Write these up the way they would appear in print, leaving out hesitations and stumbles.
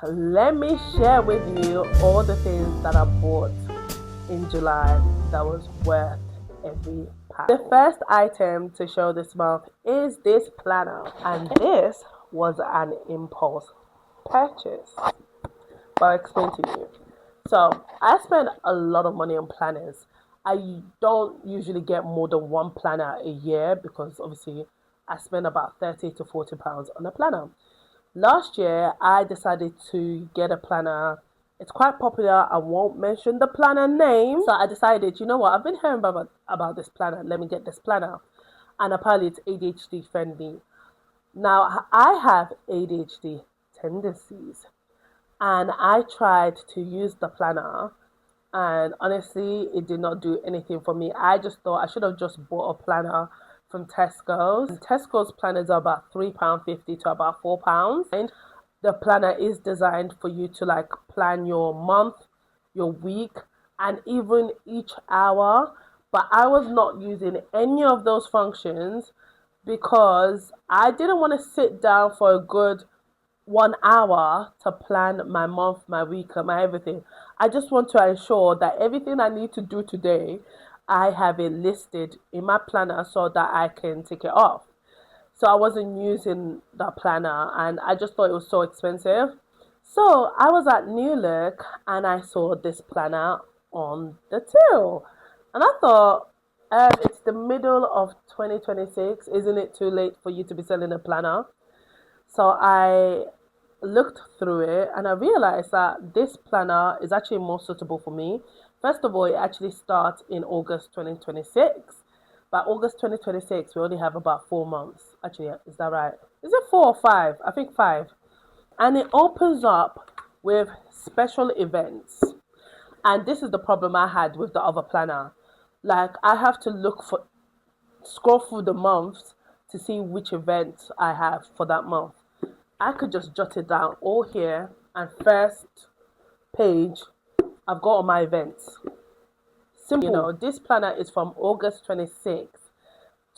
Let me share with you all the things that I bought in July that was worth every pound. The first item to show this month is this planner, and this was an impulse purchase. But I'll explain to you. So I spend a lot of money on planners. I don't usually get more than one planner a year because obviously I spend about £30 to £40 on a planner. Last year, I decided to get a planner. It's quite popular. I won't mention the planner name. So I decided, you know what? I've been hearing about this planner. Let me get this planner. And apparently it's ADHD friendly. Now, I have ADHD tendencies. And I tried to use the planner. And honestly, it did not do anything for me. I just thought I should have just bought a planner from Tesco's. Tesco's planners are about £3.50 to about £4. And the planner is designed for you to like plan your month, your week, and even each hour. But I was not using any of those functions because I didn't want to sit down for a good 1 hour to plan my month, my week, and my everything. I just want to ensure that everything I need to do today, I have it listed in my planner so that I can take it off. So I wasn't using the planner and I just thought it was so expensive. So I was at New Look and I saw this planner on the till. And I thought, it's the middle of 2026. Isn't it too late for you to be selling a planner? So I looked through it and I realized that this planner is actually more suitable for me. First of all, it actually starts in August 2026. By August 2026, we only have about 4 months. Actually, is that right? Is it 4 or 5? I think 5. And it opens up with special events. And this is the problem I had with the other planner. Like, I have to scroll through the months to see which events I have for that month. I could just jot it down all here, and first page I've got all my events. Simple. You know, this planner is from August 26th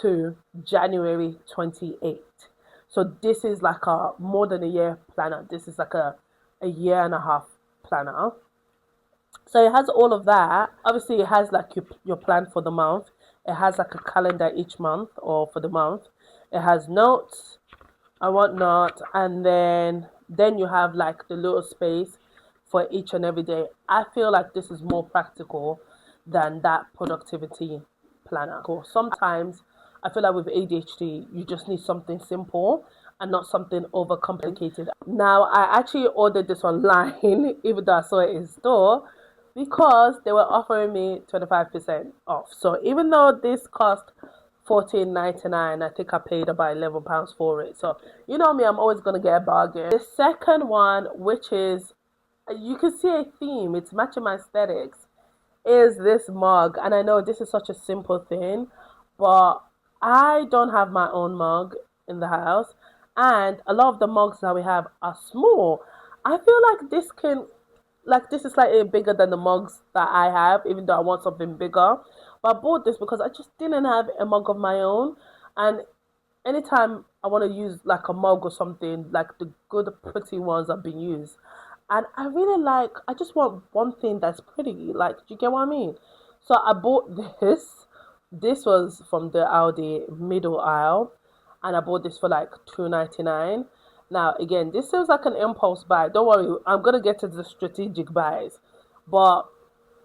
to January 28th. So this is like a more than a year planner. This is like a year and a half planner. So it has all of that. Obviously it has like your plan for the month. It has like a calendar each month or for the month. It has notes and whatnot, and then you have like the little space for each and every day. I feel like this is more practical than that productivity planner. Sometimes I feel like with ADHD, you just need something simple and not something overcomplicated. Now, I actually ordered this online, even though I saw it in store, because they were offering me 25% off. So even though this cost $14.99, I think I paid about £11 for it. So you know me, I'm always gonna get a bargain. The second one, which is, you can see a theme, it's matching my aesthetics, is this mug. And I know this is such a simple thing, but I don't have my own mug in the house, and a lot of the mugs that we have are small. I feel like this is slightly bigger than the mugs that I have, even though I want something bigger. But I bought this because I just didn't have a mug of my own, and anytime I want to use like a mug or something, like the good pretty ones have been used. And I just want one thing that's pretty. Like, do you get what I mean? So I bought this. This was from the Aldi middle aisle. And I bought this for like $2.99. Now, again, this seems like an impulse buy. Don't worry, I'm going to get to the strategic buys. But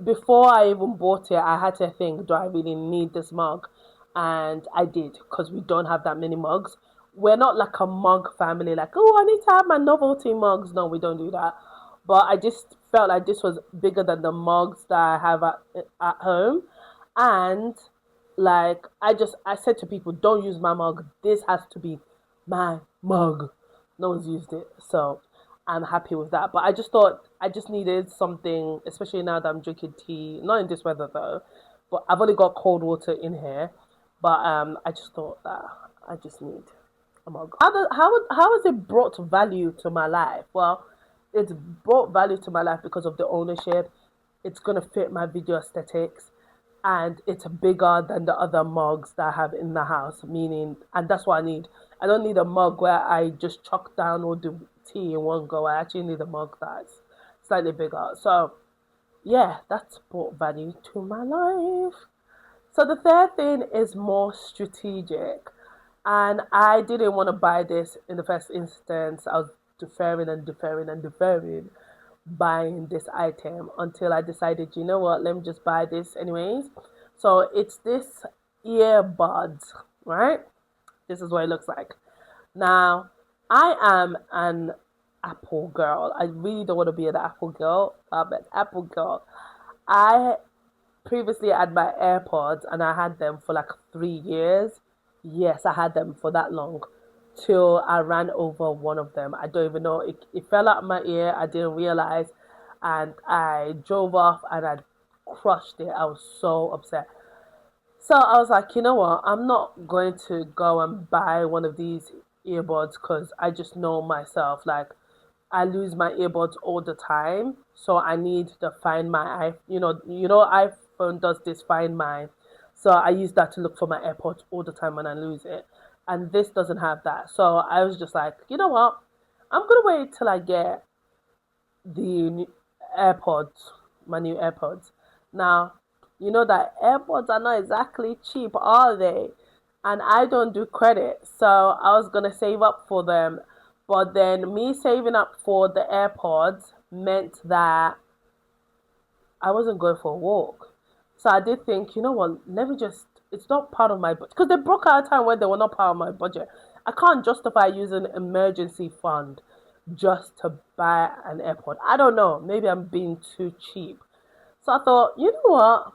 before I even bought it, I had to think, do I really need this mug? And I did, because we don't have that many mugs. We're not like a mug family, like, oh, I need to have my novelty mugs. No, we don't do that. But I just felt like this was bigger than the mugs that I have at home. And like, I said to people, don't use my mug. This has to be my mug. No one's used it. So I'm happy with that. But I just thought I just needed something, especially now that I'm drinking tea. Not in this weather though. But I've only got cold water in here. But I just thought that I just need a mug. How has it brought value to my life? Well, it's brought value to my life because of the ownership. It's gonna fit my video aesthetics, and it's bigger than the other mugs that I have in the house. And that's what I need. I don't need a mug where I just chuck down all the tea in one go. I actually need a mug that's slightly bigger. So yeah, that's brought value to my life. So the third thing is more strategic. And I didn't want to buy this in the first instance. I was deferring buying this item until I decided, you know what, let me just buy this anyways. So it's this earbuds, right? This is what it looks like. Now, I am an Apple girl. I really don't want to be an Apple girl. I'm an Apple girl. I previously had my AirPods and I had them for like 3 years. Yes, I had them for that long till I ran over one of them. I don't even know. It fell out of my ear. I didn't realize. And I drove off and I crushed it. I was so upset. So I was like, you know what? I'm not going to go and buy one of these earbuds because I just know myself. Like, I lose my earbuds all the time. So I need to find my iPhone does this find my. So I use that to look for my AirPods all the time when I lose it. And this doesn't have that. So I was just like, you know what? I'm going to wait till I get the AirPods, my new AirPods. Now, you know that AirPods are not exactly cheap, are they? And I don't do credit. So I was going to save up for them. But then me saving up for the AirPods meant that I wasn't going for a walk. So I did think, you know what, let me just, it's not part of my budget. Because they broke out a time when they were not part of my budget. I can't justify using an emergency fund just to buy an AirPod. I don't know. Maybe I'm being too cheap. So I thought, you know what,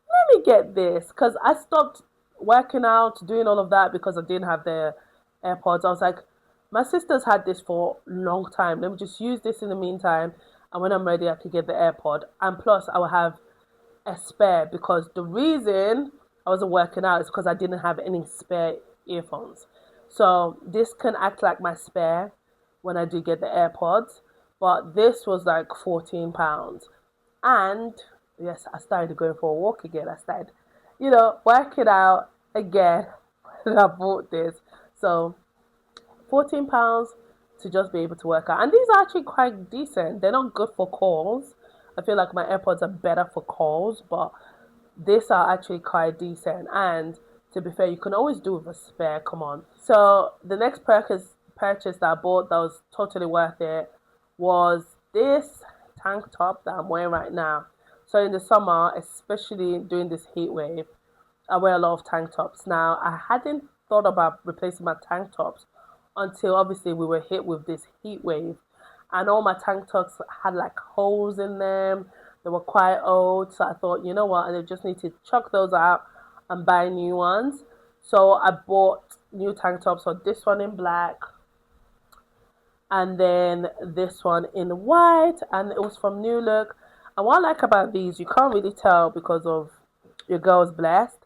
let me get this. Because I stopped working out, doing all of that because I didn't have the AirPods. I was like, my sister's had this for a long time. Let me just use this in the meantime. And when I'm ready, I could get the AirPod. And plus, I will have a spare because the reason I wasn't working out is because I didn't have any spare earphones. So this can act like my spare when I do get the AirPods. But this was like £14. And yes, I started going for a walk again. I started, working out again. And I bought this. So £14 to just be able to work out. And these are actually quite decent. They're not good for calls. I feel like my AirPods are better for calls, but these are actually quite decent. And to be fair, you can always do with a spare, come on. So the next purchase that I bought that was totally worth it was this tank top that I'm wearing right now. So in the summer, especially during this heat wave, I wear a lot of tank tops. Now, I hadn't thought about replacing my tank tops until obviously we were hit with this heat wave. And all my tank tops had like holes in them. They were quite old. So I thought, you know what, I just need to chuck those out and buy new ones. So I bought new tank tops. So this one in black. And then this one in white. And it was from New Look. And what I like about these, you can't really tell because of your girl's blessed.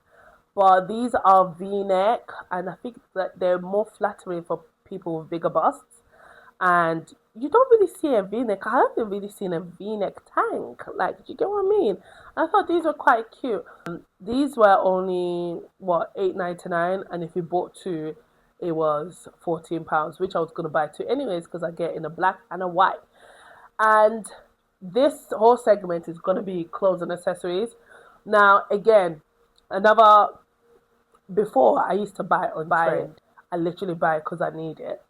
But these are V-neck. And I think that they're more flattering for people with bigger busts. And you don't really see a V-neck. I haven't really seen a V-neck tank. Like, do you get what I mean? I thought these were quite cute. These were only, $8.99. And if you bought two, it was £14, which I was going to buy two anyways because I get in a black and a white. And this whole segment is going to be clothes and accessories. Now, again, before I used to buy on trend. I literally buy it because I need it.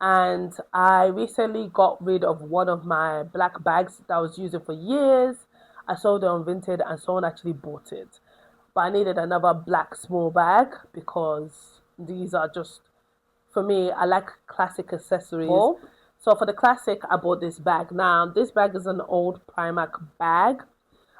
And I recently got rid of one of my black bags that I was using for years. I sold it on Vinted and someone actually bought it. But I needed another black small bag because these are just, for me, I like classic accessories. So for the classic, I bought this bag. Now, this bag is an old Primark bag.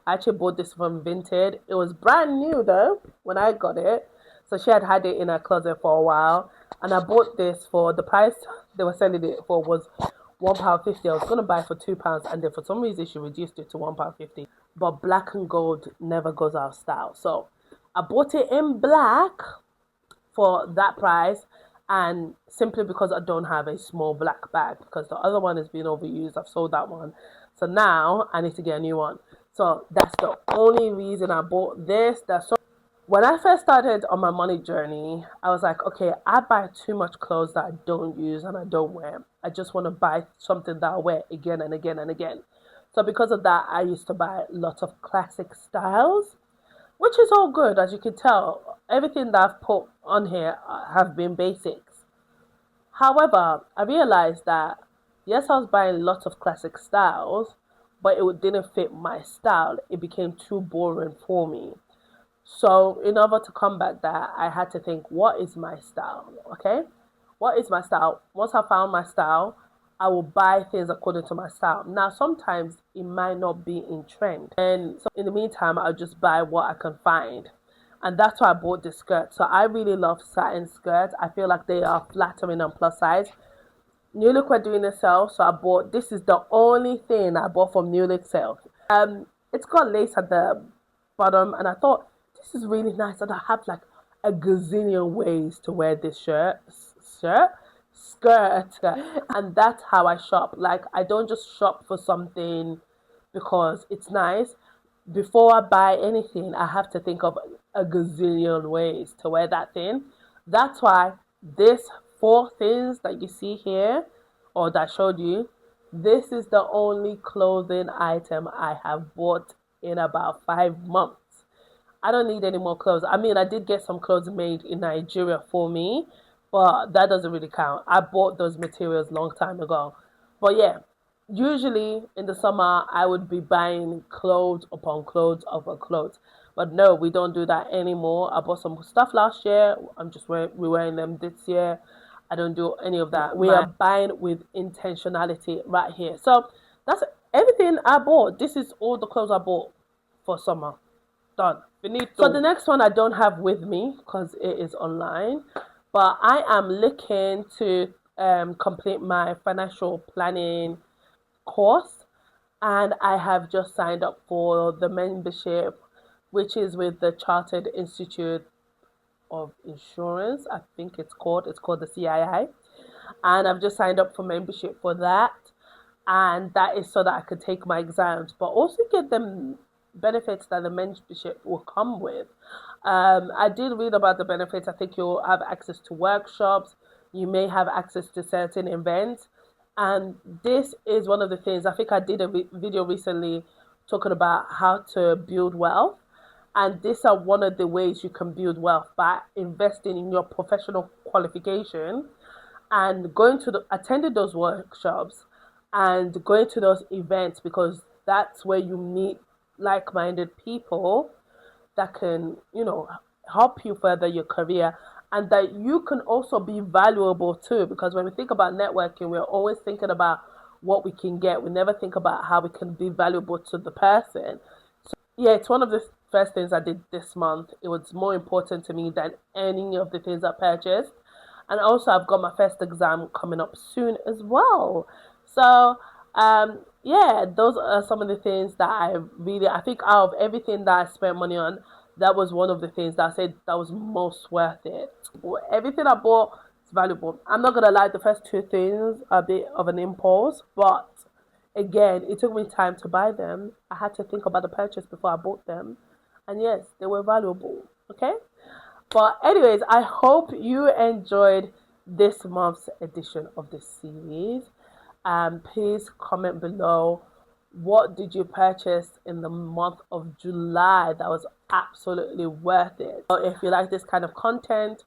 I actually bought this from Vinted. It was brand new though when I got it. So she had it in her closet for a while. And I bought this for the price they were selling it for was £1.50. I was going to buy it for £2. And then for some reason she reduced it to £1.50. But black and gold never goes out of style. So I bought it in black for that price. And simply because I don't have a small black bag. Because the other one has been overused. I've sold that one. So now I need to get a new one. So that's the only reason I bought this. When I first started on my money journey, I was like, okay, I buy too much clothes that I don't use and I don't wear. I just want to buy something that I wear again and again and again. So because of that, I used to buy lots of classic styles, which is all good, as you can tell. Everything that I've put on here have been basics. However, I realized that yes, I was buying lots of classic styles, but it didn't fit my style. It became too boring for me. So, in order to combat that, I had to think, what is my style? Okay? What is my style? Once I found my style, I will buy things according to my style. Now, sometimes it might not be in trend. And so, in the meantime, I'll just buy what I can find. And that's why I bought this skirt. So, I really love satin skirts. I feel like they are flattering and plus size. New Look were doing a sale, so I bought. This is the only thing I bought from New Look sale. It's got lace at the bottom, and I thought this is really nice. And I have like a gazillion ways to wear this skirt, and that's how I shop. Like I don't just shop for something because it's nice. Before I buy anything, I have to think of a gazillion ways to wear that thing. That's why this four things that you see here or that I showed you, this is the only clothing item I have bought in about 5 months. I don't need any more clothes. I mean, I did get some clothes made in Nigeria for me, but that doesn't really count. I bought those materials long time ago. But yeah, usually in the summer I would be buying clothes upon clothes upon clothes. But no, we don't do that anymore. I bought some stuff last year. I'm just wearing them this year. I don't do any of that. We are buying with intentionality right here. So that's everything I bought. This is all the clothes I bought for summer. Done. Finito. So the next one I don't have with me because it is online, but I am looking to complete my financial planning course, and I have just signed up for the membership, which is with the Chartered Institute of Insurance. I think it's called. It's called the CII, and I've just signed up for membership for that, and that is so that I could take my exams, but also get them benefits that the membership will come with. I did read about the benefits. I think you'll have access to workshops. You may have access to certain events. And this is one of the things. I think I did a video recently talking about how to build wealth. And these are one of the ways you can build wealth by investing in your professional qualification and going to attending those workshops and going to those events, because that's where you meet like-minded people that can, help you further your career, and that you can also be valuable too. Because when we think about networking, we're always thinking about what we can get. We never think about how we can be valuable to the person. So yeah, it's one of the first things I did this month. It was more important to me than any of the things I purchased. And also I've got my first exam coming up soon as well. So yeah, those are some of the things that I think out of everything that I spent money on, that was one of the things that I said that was most worth it. Everything I bought is valuable. I'm not gonna lie, the first two things are a bit of an impulse, but again, it took me time to buy them. I had to think about the purchase before I bought them, and yes, they were valuable. Okay, but anyways, I hope you enjoyed this month's edition of the series. Please comment below, what did you purchase in the month of July that was absolutely worth it. So if you like this kind of content,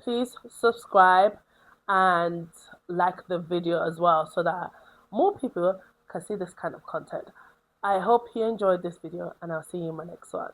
please subscribe and like the video as well, so that more people can see this kind of content. I hope you enjoyed this video, and I'll see you in my next one.